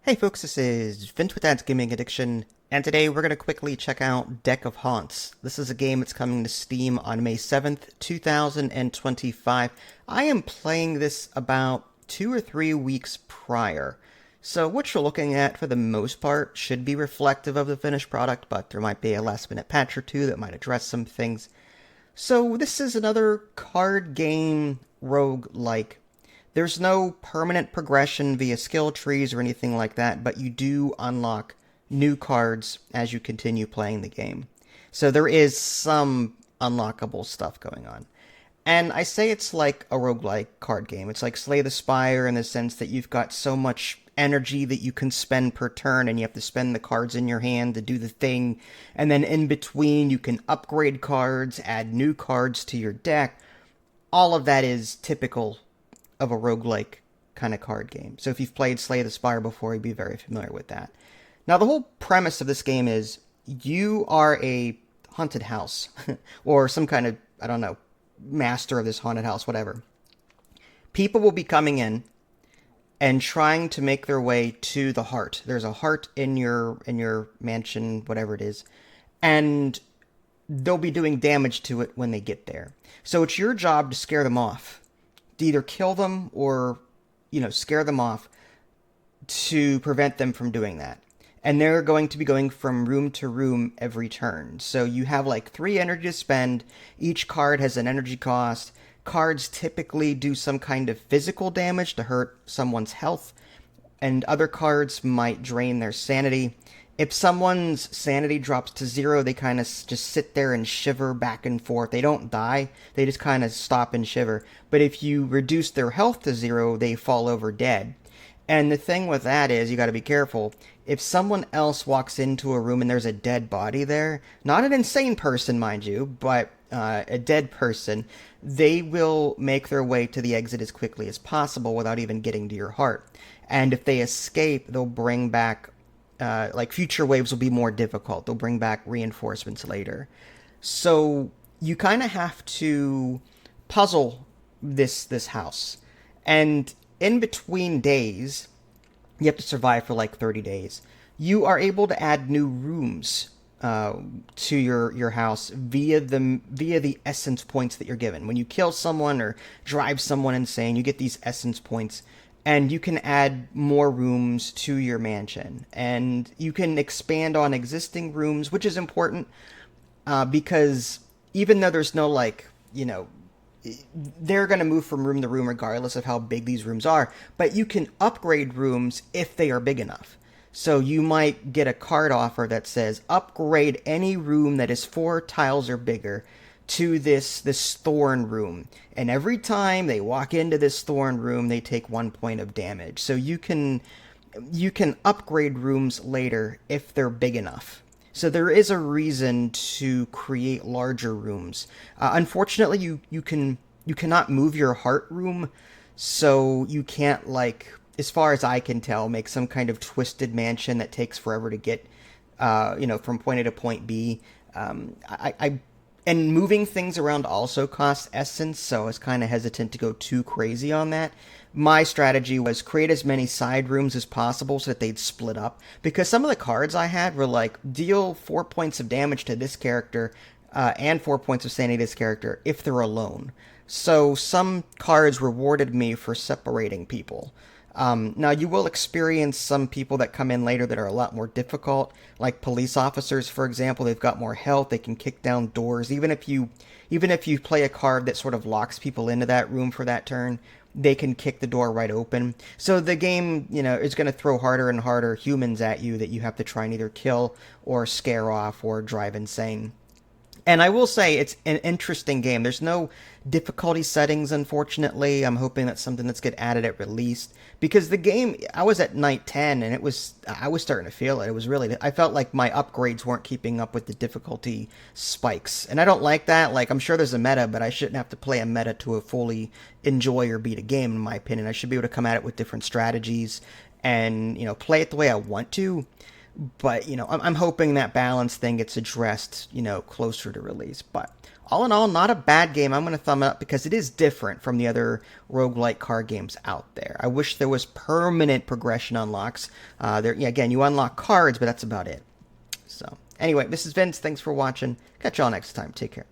Hey folks, this is Vince with Dad's Gaming Addiction, and today we're going to quickly check out Deck of Haunts. This is a game that's coming to Steam on May 7th, 2025. I am playing this about 2 or 3 weeks prior, so what you're looking at for the most part should be reflective of the finished product, but there might be a last minute patch or two that might address some things. So this is another card game rogue-like. There's no permanent progression via skill trees or anything like that, but you do unlock new cards as you continue playing the game. So there is some unlockable stuff going on. And I say it's like a roguelike card game. It's like Slay the Spire in the sense that you've got so much energy that you can spend per turn, and you have to spend the cards in your hand to do the thing. And then in between, you can upgrade cards, add new cards to your deck. All of that is typical of a roguelike kind of card game. So if you've played Slay the Spire before, you'd be very familiar with that. Now, the whole premise of this game is you are a haunted house, or some kind of, I don't know, master of this haunted house, whatever. People will be coming in and trying to make their way to the heart. There's a heart in your mansion, whatever it is, and they'll be doing damage to it when they get there. So it's your job to scare them off, to either kill them or, scare them off to prevent them from doing that. And they're going to be going from room to room every turn. So you have like 3 energy to spend. Each card has an energy cost. Cards typically do some kind of physical damage to hurt someone's health, and other cards might drain their sanity. If someone's sanity drops to 0, they kind of just sit there and shiver back and forth. They don't die, they just kind of stop and shiver. But if you reduce their health to 0, they fall over dead. And the thing with that is, you got to be careful. If someone else walks into a room and there's a dead body there, not an insane person, mind you, but a dead person, they will make their way to the exit as quickly as possible without even getting to your heart. And if they escape, they'll bring back, future waves will be more difficult. They'll bring back reinforcements later. So you kind of have to puzzle this house. And in between days, you have to survive for like 30 days. You are able to add new rooms to your house via the essence points that you're given. When you kill someone or drive someone insane, you get these essence points, and you can add more rooms to your mansion. And you can expand on existing rooms, which is important because even though there's no they're going to move from room to room regardless of how big these rooms are, but you can upgrade rooms if they are big enough. So you might get a card offer that says upgrade any room that is 4 tiles or bigger to this thorn room, and every time they walk into this thorn room, they take 1 point of damage. So you can upgrade rooms later if they're big enough. So there is a reason to create larger rooms. Unfortunately, you cannot move your heart room, so you can't, as far as I can tell, make some kind of twisted mansion that takes forever to get, from point A to point B. And moving things around also costs essence, so I was kind of hesitant to go too crazy on that. My strategy was create as many side rooms as possible so that they'd split up, because some of the cards I had were like, deal 4 points of damage to this character and 4 points of sanity to this character if they're alone. So some cards rewarded me for separating people. Now, you will experience some people that come in later that are a lot more difficult, like police officers, for example. They've got more health, they can kick down doors. Even if you play a card that sort of locks people into that room for that turn, they can kick the door right open. So the game, is going to throw harder and harder humans at you that you have to try and either kill or scare off or drive insane. And I will say it's an interesting game. There's no difficulty settings, unfortunately. I'm hoping that's something that's get added at release, because the game, I was at night 10 and I was starting to feel it. It was really, I felt like my upgrades weren't keeping up with the difficulty spikes. And I don't like that. I'm sure there's a meta, but I shouldn't have to play a meta to fully enjoy or beat a game, in my opinion. I should be able to come at it with different strategies and, play it the way I want to. But, I'm hoping that balance thing gets addressed, closer to release. But all in all, not a bad game. I'm going to thumb it up because it is different from the other roguelike card games out there. I wish there was permanent progression unlocks. Yeah, again, you unlock cards, but that's about it. So, anyway, this is Vince. Thanks for watching. Catch y'all next time. Take care.